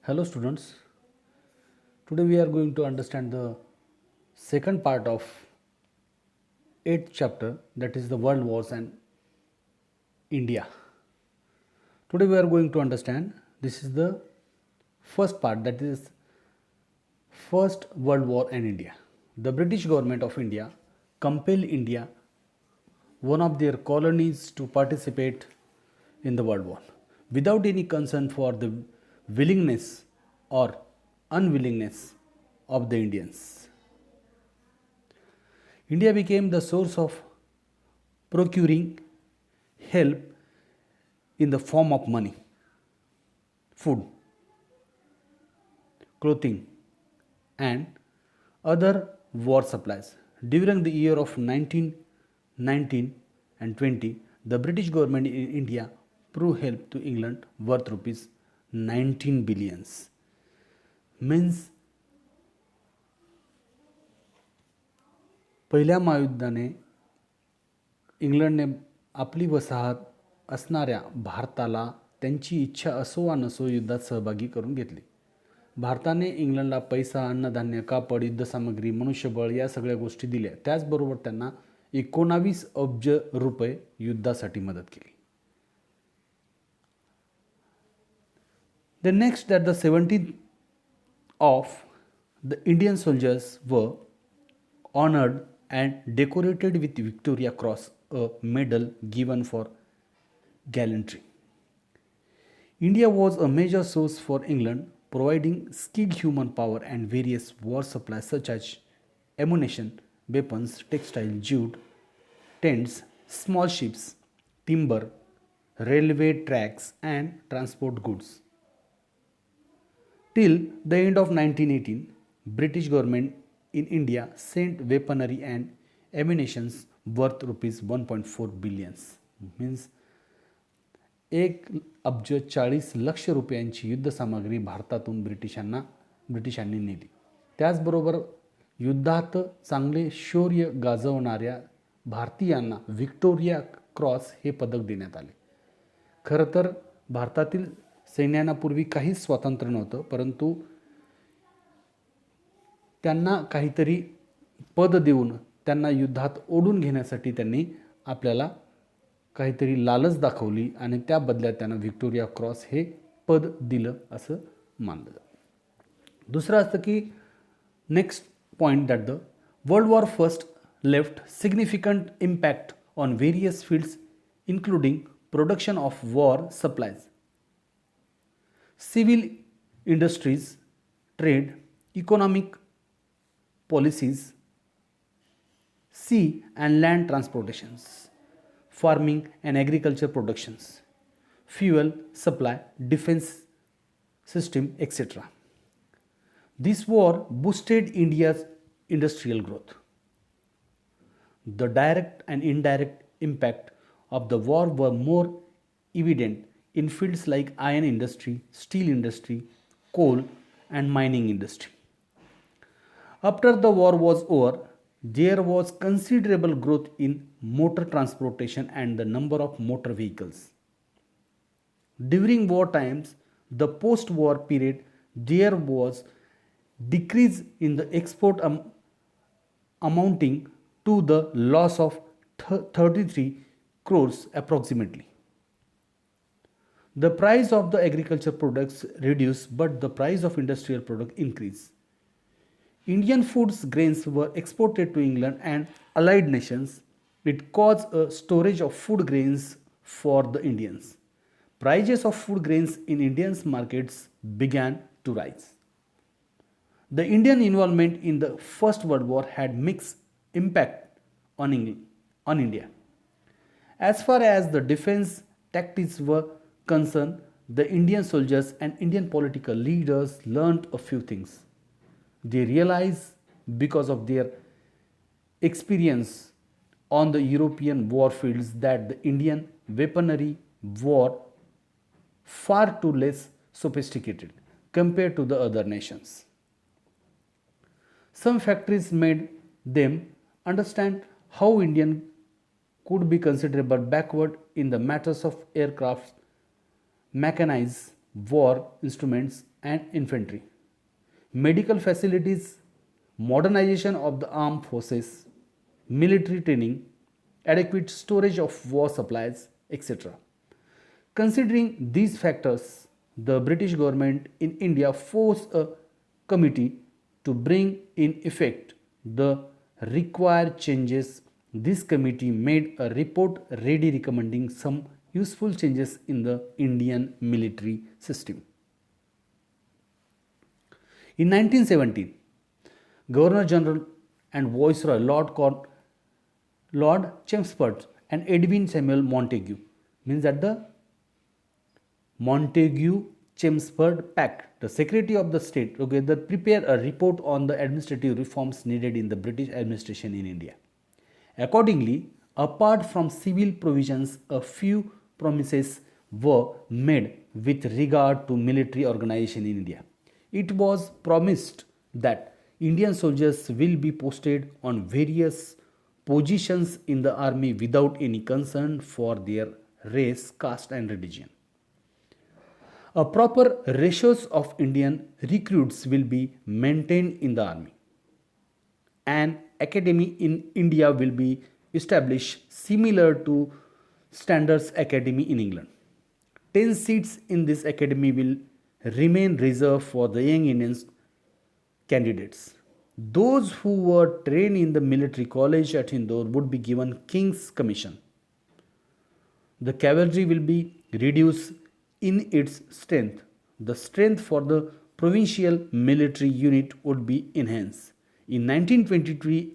Hello students, today we are going to understand the second part of 8th chapter, that is the world wars and India. Today we are going to understand this is the first part, that is First World War and India. The British government of India compelled India, one of their colonies, to participate in the World War without any concern for the willingness or unwillingness of the Indians. India became the source of procuring help in the form of money, food, clothing, and other war supplies. During the year of 1919 and 20, the British government in India proved help to England worth rupees 19 billions. Means पहिल्या महायुद्धाने इंग्लंडने आपली वसाहत असणाऱ्या भारताला त्यांची इच्छा असो वा नसो युद्धात सहभागी करून घेतले. भारताने इंग्लंडला पैसा, अन्नधान्य, कापड, युद्धसामग्री, मनुष्यबळ या सगळ्या गोष्टी दिल्या. त्याचबरोबर त्यांना 19 अब्ज रुपये युद्धासाठी मदत केली. The next, that the 17th of the Indian soldiers were honored and decorated with Victoria Cross, a medal given for gallantry. India was a major source for England, providing skilled human power and various war supplies such as ammunition, weapons, textile, jute, tents, small ships, timber, railway tracks, and transport goods. Till the end of 1918, British government in India sent weaponry and ammunitions worth rupees 1.4 billions. Means 1,40,00,000 रुपयांची युद्धसामग्री भारतातून ब्रिटिशांनी नेली. त्याचबरोबर युद्धात चांगले शौर्य गाजवणाऱ्या भारतीयांना Victoria cross हे पदक देण्यात आले. खरं तर भारतातील सैन्यांना पूर्वी काहीच स्वातंत्र्य नव्हतं, परंतु त्यांना काहीतरी पद देऊन त्यांना युद्धात ओढून घेण्यासाठी त्यांनी आपल्याला काहीतरी लालच दाखवली आणि त्या बदल्यात त्यांना व्हिक्टोरिया क्रॉस हे पद दिलं असं मानलं जातं. दुसरं असतं की next point, that the world war first left significant impact on various fields including production of war supplies, civil industries, trade, economic policies, sea and land transportations, farming and agriculture productions, fuel supply, defense system, etc. This war boosted India's industrial growth. The direct and indirect impact of the war were more evident in fields like iron industry, steel industry, coal, and mining industry. After the war was over, there was considerable growth in motor transportation and the number of motor vehicles. During war times, the post-war period, there was decrease in the export amounting to the loss of 33 crores approximately. The price of the agriculture products reduced, but the price of industrial products increased. Indian foods grains were exported to England and allied nations. It caused a storage of food grains for the Indians. Prices of food grains in Indian markets began to rise. The Indian involvement in the First World War had mixed impact on India. As far as the defense tactics were concerned, the Indian soldiers and Indian political leaders learned a few things. They realized, because of their experience on the European war fields, that the Indian weaponry were far too less sophisticated compared to the other nations. Some factories made them understand how Indian could be considerable backward in the matters of aircraft, mechanized war instruments and infantry, medical facilities, modernization of the armed forces, military training, adequate storage of war supplies, etc. Considering these factors, the British government in India forced a committee to bring in effect the required changes. This committee made a report ready recommending some useful changes in the Indian military system. In 1917, Governor General and Viceroy Lord Chelmsford and Edwin Samuel Montagu, means that the Montagu-Chelmsford Pact, the Secretary of the State, together prepared a report on the administrative reforms needed in the British administration in India. Accordingly, apart from civil provisions, a few promises were made with regard to military organization in India. It was promised that Indian soldiers will be posted on various positions in the army without any concern for their race, caste, and religion. A proper ratios of Indian recruits will be maintained in the army. An academy in India will be established similar to Standards Academy in England. 10 seats in this academy will remain reserved for the young Indian candidates. Those who were trained in the military college at Indore would be given King's Commission. The cavalry will be reduced in its strength. The strength for the provincial military unit would be enhanced. In 1923,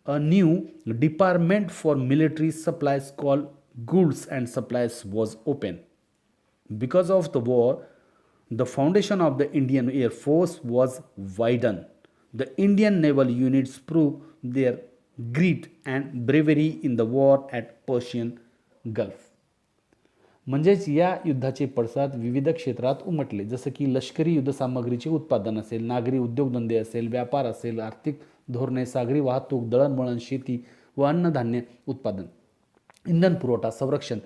a new department for military supplies called Goods and Supplies was opened. Because of the war, the foundation of the Indian Air Force was widened. The Indian naval units proved their grit and bravery in the war at Persian Gulf. म्हणजेच या युद्धाचे पडसाद विविध क्षेत्रात उमटले, जसं की लष्करी युद्धसामग्रीचे उत्पादन असेल, नागरी उद्योगधंदे असेल, व्यापार असेल, आर्थिक धोरणे, सागरी वाहतूक, दळणवळण, शेती व अन्नधान्य उत्पादन, इंधन पुरवठा, संरक्षण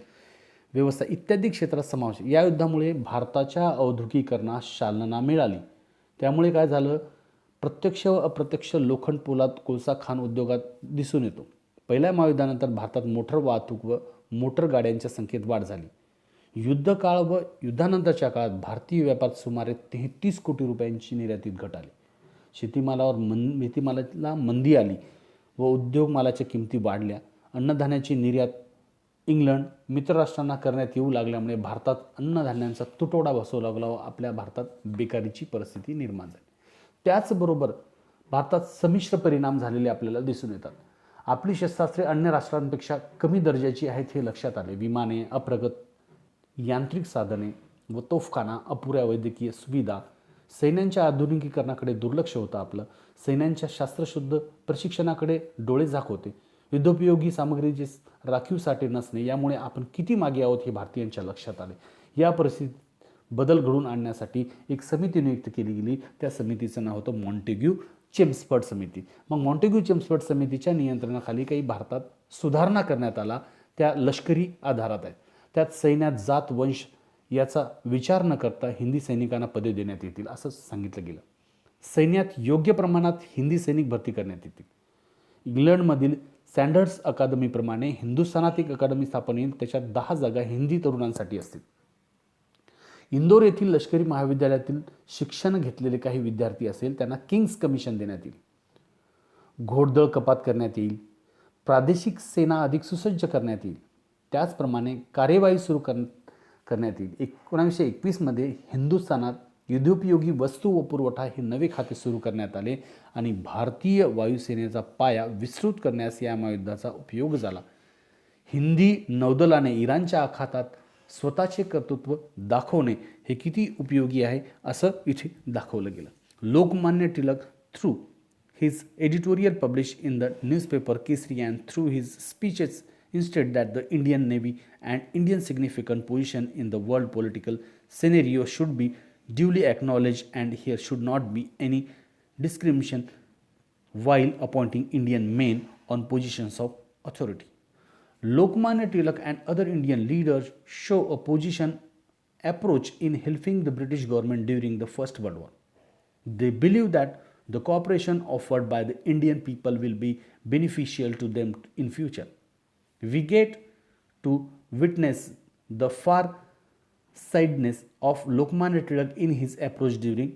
व्यवस्था इत्यादी क्षेत्रात समावेश. या युद्धामुळे भारताच्या औद्योगिकीकरणास चालना मिळाली. त्यामुळे काय झालं, प्रत्यक्ष व अप्रत्यक्ष लोखंड, पोलाद, कोळसा, खाण उद्योगात दिसून येतो. पहिल्या महायुद्धानंतर भारतात मोटर वाहतूक व मोटर गाड्यांच्या संख्येत वाढ झाली. युद्धकाळ व युद्धानंतरच्या काळात भारतीय व्यापारात सुमारे 33 कोटी रुपयांची निर्यातीत घट आली. शेतीमालाला मंदी आली व उद्योग मालाच्या किमती वाढल्या. अन्नधान्याची निर्यात इंग्लंड मित्रराष्ट्रांना करण्यात येऊ लागल्यामुळे भारतात अन्नधान्यांचा तुटवडा भासू लागला व आपल्या भारतात बेकारीची परिस्थिती निर्माण झाली. त्याचबरोबर भारतात संमिश्र परिणाम झालेले आपल्याला दिसून येतात. आपली शस्त्रास्त्रे अन्य राष्ट्रांपेक्षा कमी दर्जाची आहेत हे लक्षात आले. विमाने, अप्रगत यांत्रिक साधने व तोफखाना, अपुऱ्या वैद्यकीय सुविधा, सैन्यांच्या आधुनिकीकरणाकडे दुर्लक्ष होतं आपलं. सैन्यांच्या शास्त्रशुद्ध प्रशिक्षणाकडे डोळे झाक होते. युद्धोपयोगी सामग्रीचे राखीव साठे नसणे यामुळे आपण किती मागे आहोत हे भारतीयांच्या लक्षात आले. या परिस्थितीत बदल घडवून आणण्यासाठी एक समिती नियुक्त केली गेली. त्या समितीचं नाव होतं मॉन्टेग्यू-चेम्सफर्ड समिती. मग मॉन्टेग्यू-चेम्सफर्ड समितीच्या नियंत्रणाखाली काही भारतात सुधारणा करण्यात आला. त्या लष्करी आधारात आहेत. त्यात सैन्यात जात, वंश याचा विचार न करता हिंदी सैनिकांना पदे देण्यात येतील असं सांगितलं गेलं. सैन्यात योग्य प्रमाणात हिंदी सैनिक भरती करण्यात येतील. इंग्लंडमधील सँडर्स अकादमीप्रमाणे हिंदुस्थानात एक अकादमी स्थापन येईल. त्याच्यात 10 जागा हिंदी तरुणांसाठी असतील. इंदोर येथील लष्करी महाविद्यालयातील शिक्षण घेतलेले काही विद्यार्थी असेल त्यांना किंग्स कमिशन देण्यात येईल. घोडदळ कपात करण्यात येईल. प्रादेशिक सेना अधिक सुसज्ज करण्यात येईल. त्याचप्रमाणे कार्यवाही सुरू करण्यात येईल. 1921 मध्ये हिंदुस्थानात युद्धोपयोगी वस्तू व पुरवठा हे नवे खाते सुरू करण्यात आले आणि भारतीय वायुसेनेचा पाया विस्तृत करण्यास या महायुद्धाचा उपयोग झाला. हिंदी नौदलाने इराणच्या आखातात स्वतःचे कर्तृत्व दाखवणे हे किती उपयोगी आहे असं इथे दाखवलं गेलं. Lokmanya Tilak through his editorial published in the newspaper Kesari and through his speeches instead that the Indian Navy and Indian significant position in the world political scenario should be duly acknowledged and here should not be any discrimination while appointing Indian men on positions of authority. Lokmanya Tilak and other Indian leaders show a position approach in helping the British government during the First World War. They believe that the cooperation offered by the Indian people will be beneficial to them in future. We get to witness the far-sightedness of Lokmanya Tilak in his approach during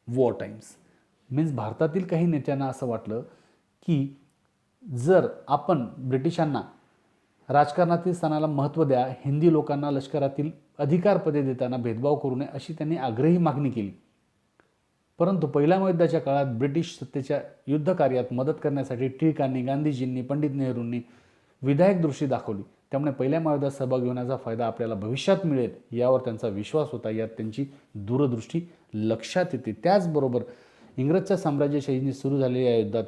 war times. Means भारतातील काही नेत्यांना असं वाटलं की जर आपण ब्रिटिशांना राजकारणातील स्थानाला महत्त्व द्या, हिंदी लोकांना लष्करातील अधिकारपदे देताना भेदभाव करू नये अशी त्यांनी आग्रही मागणी केली. परंतु पहिल्या महायुद्धाच्या काळात ब्रिटिश सत्तेच्या युद्धकार्यात मदत करण्यासाठी टिळकांनी, गांधीजींनी, पंडित नेहरूंनी विधायक दृष्टी दाखवली. त्यामुळे पहिल्या महायुद्धात सहभागी होण्याचा फायदा आपल्याला भविष्यात मिळेल यावर त्यांचा विश्वास होता. यात त्यांची दूरदृष्टी लक्षात येते. त्याचबरोबर इंग्रजच्या साम्राज्यशाहीने सुरू झालेल्या युद्धात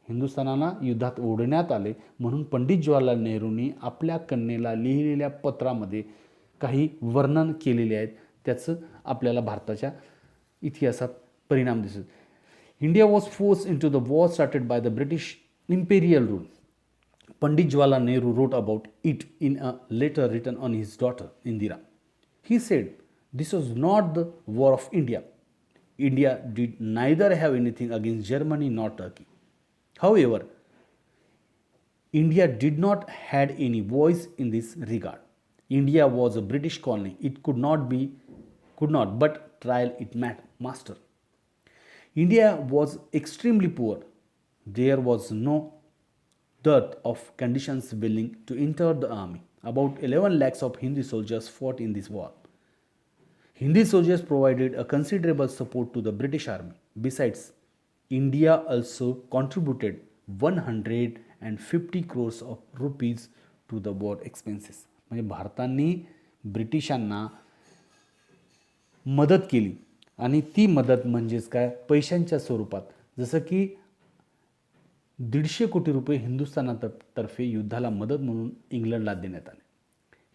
हिंदुस्थानाला युद्धात ओढण्यात आले म्हणून पंडित जवाहरलाल नेहरूंनी आपल्या कन्येला लिहिलेल्या पत्रामध्ये काही वर्णन केलेले आहेत. त्याचं आपल्याला भारताच्या इतिहासात परिणाम दिसतो. India was forced into the war started by the British imperial rule. Pandit Jawaharlal Nehru wrote about it in a letter written on his daughter Indira. He said, "This was not the war of India. India did neither have anything against Germany nor Turkey. However, India did not had any voice in this regard. India was a British colony. It could not but trial it master. India was extremely poor. There was no dearth of conditions willing to enter the army. About 11 lakhs of Hindi soldiers fought in this war. Hindi soldiers provided a considerable support to the British army. Besides, India also contributed 150 crores of rupees to the war expenses." म्हणजे भारताने ब्रिटिशांना मदत केली आणि ती मदत म्हणजेच काय, पैशांच्या स्वरूपात. जसं की 150 कोटी रुपये हिंदुस्थानातर्फे युद्धाला मदत म्हणून इंग्लंडला देण्यात आले.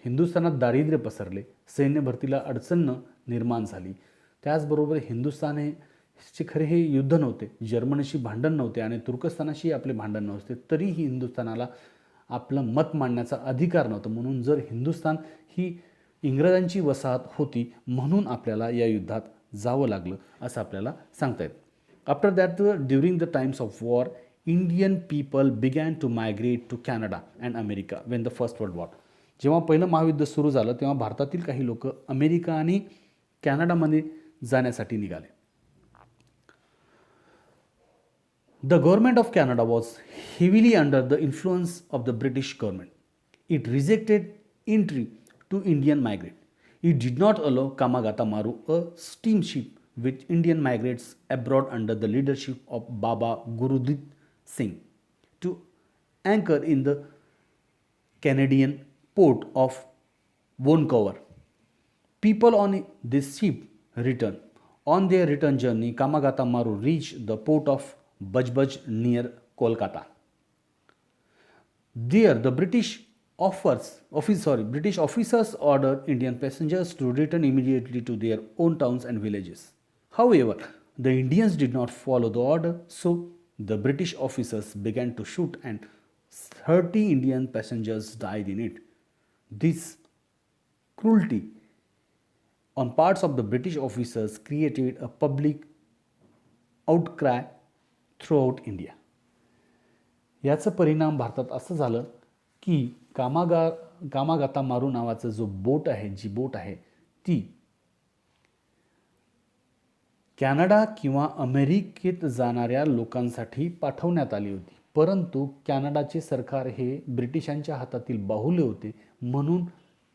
हिंदुस्थानात दारिद्र्य पसरले, सैन्य भरतीला अडचण निर्माण झाली. त्याचबरोबर हिंदुस्थानचे खरे हे युद्ध नव्हते, जर्मनीशी भांडण नव्हते आणि तुर्कस्तानाशी आपले भांडण नव्हते, तरीही हिंदुस्थानाला आपलं मत मांडण्याचा अधिकार नव्हता. म्हणून जर हिंदुस्थान ही इंग्रजांची वसाहत होती म्हणून आपल्याला या युद्धात जावं लागलं असं आपल्याला सांगता येतं. After that during the times of war Indian people began to migrate to Canada and America when the First World War. जेव्हा पहिलं महायुद्ध सुरू झालं तेव्हा भारतातील काही लोक अमेरिका आणि कॅनडामध्ये जाण्यासाठी निघाले. The government of Canada was heavily under the influence of the British government. It rejected entry to Indian migrants. It did not allow Kamagata Maru, a steamship with Indian migrants abroad under the leadership of Baba Gurudit Singh, to anchor in the Canadian port of Vancouver. People on this ship returned. On their return journey, Kamagata Maru reached the port of Bajbaj near Kolkata. There, the British officers ordered Indian passengers to return immediately to their own towns and villages. However, the Indians did not follow the order, so the British officers began to shoot and 30 Indian passengers died in it. This cruelty on parts of the British officers created a public outcry throughout India. याचा परिणाम भारतात असं झालं की कामागाता मारू नावाचं जी बोट आहे ती कॅनडा किंवा अमेरिकेत जाणाऱ्या लोकांसाठी पाठवण्यात आली होती. परंतु कॅनडाचे सरकार हे ब्रिटिशांच्या हातातील बाहुले होते म्हणून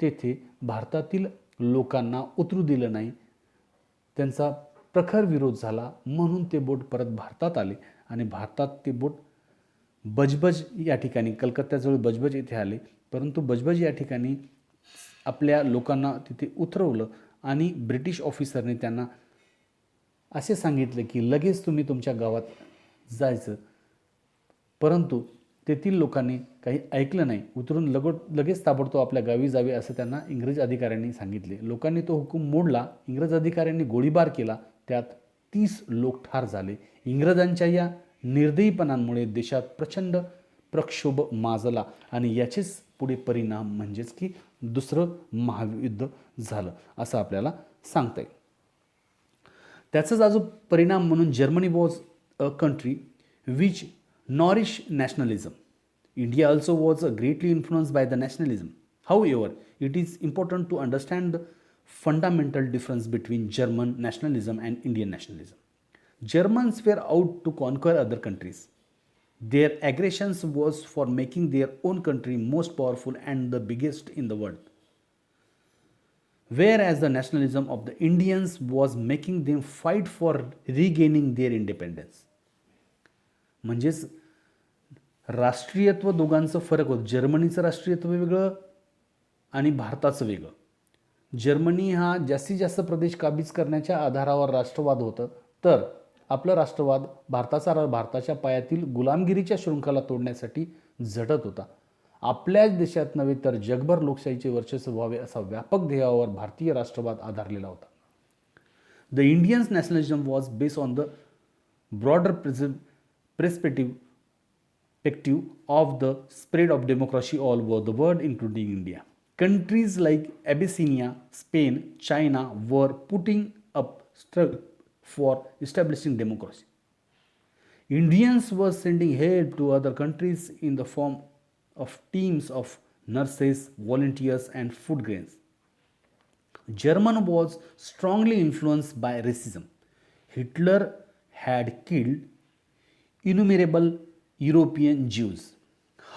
तेथे भारतातील लोकांना उतरू दिलं नाही. त्यांचा प्रखर विरोध झाला म्हणून ते बोट परत भारतात आले आणि भारतात ते बोट बजबज या ठिकाणी कलकत्त्याजवळ बजबज येथे आले. परंतु बजबज या ठिकाणी आपल्या लोकांना तिथे उतरवलं आणि ब्रिटिश ऑफिसरने त्यांना असे सांगितले की लगेच तुम्ही तुमच्या गावात जायचं. परंतु तेथील लोकांनी काही ऐकलं नाही, उतरून लगेच ताबडतोब आपल्या गावी जावे असं त्यांना इंग्रज अधिकाऱ्यांनी सांगितले. लोकांनी तो हुकूम मोडला. इंग्रज अधिकाऱ्यांनी गोळीबार केला, त्यात 30 लोक ठार झाले. इंग्रजांच्या या निर्दयीपणामुळे देशात प्रचंड प्रक्षोभ माजला आणि याचेच पुढे परिणाम म्हणजेच की दुसरं महायुद्ध झालं असं आपल्याला सांगता येईल. त्याचाच अजून परिणाम म्हणून Germany was a country which nourish nationalism. India also was greatly influenced by the nationalism. However, it is important to understand the fundamental difference between German nationalism and Indian nationalism. Germans were out to conquer other countries. Their aggressions was for making their own country most powerful and the biggest in the world. Whereas the nationalism of the Indians was making them fight for regaining their independence. म्हणजेच राष्ट्रीयत्व दोघांचं फरक होतं. जर्मनीचं राष्ट्रीयत्व वेगळं आणि भारताचं वेगळं. जर्मनी हा जास्तीत जास्त प्रदेश काबीज करण्याच्या आधारावर राष्ट्रवाद होतं, तर आपलं राष्ट्रवाद भारताच्या पायातील गुलामगिरीच्या शृंखला तोडण्यासाठी झटत होता. आपल्याच देशात नव्हे तर जगभर लोकशाहीचे वर्चस्व व्हावे असा व्यापक ध्येयावर भारतीय राष्ट्रवाद आधारलेला होता. The Indians nationalism was based on the broader perspective of the spread of democracy all over the world, including India. Countries like Abyssinia, Spain, China were putting up struggle for establishing democracy. Indians were sending help to other countries in the form of teams of nurses, volunteers, and food grains. Germany was strongly influenced by racism. Hitler had killed innumerable European Jews.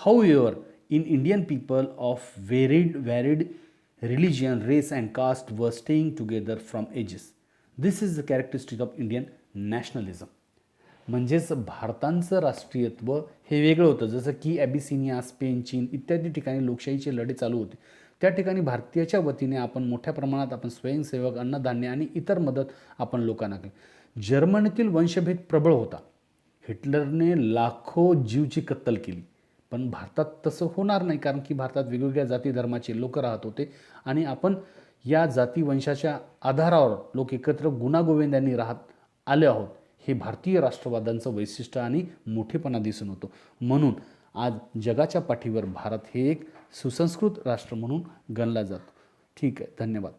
However, in Indian people of varied religion, race and caste were staying together from ages. This is the characteristic of Indian nationalism. म्हणजेच भारताचं राष्ट्रीयत्व हे वेगळं होतं. जसं की ॲबिसिनिया, Spain, चीन इत्यादी ठिकाणी लोकशाहीचे लढे चालू होते. त्या ठिकाणी भारतीयाच्या वतीने आपण मोठ्या प्रमाणात आपण स्वयंसेवक, अन्नधान्य आणि इतर मदत आपण लोकांना केली. जर्मनीतील वंशभेद प्रबळ होता. हिटलरने लाखो जीवची कत्तल केली. पण भारतात तसं होणार नाही, कारण की भारतात वेगवेगळ्या जाती धर्माचे लोक राहत होते आणि आपण या जाती वंशाच्या आधारावर लोक एकत्र गुणागोविंदांनी राहत आले आहोत. हे भारतीय राष्ट्रवादांचं वैशिष्ट्य आणि मोठेपणा दिसून होतो. म्हणून आज जगाच्या पाठीवर भारत हे एक सुसंस्कृत राष्ट्र म्हणून गणला जातो. ठीक आहे, धन्यवाद.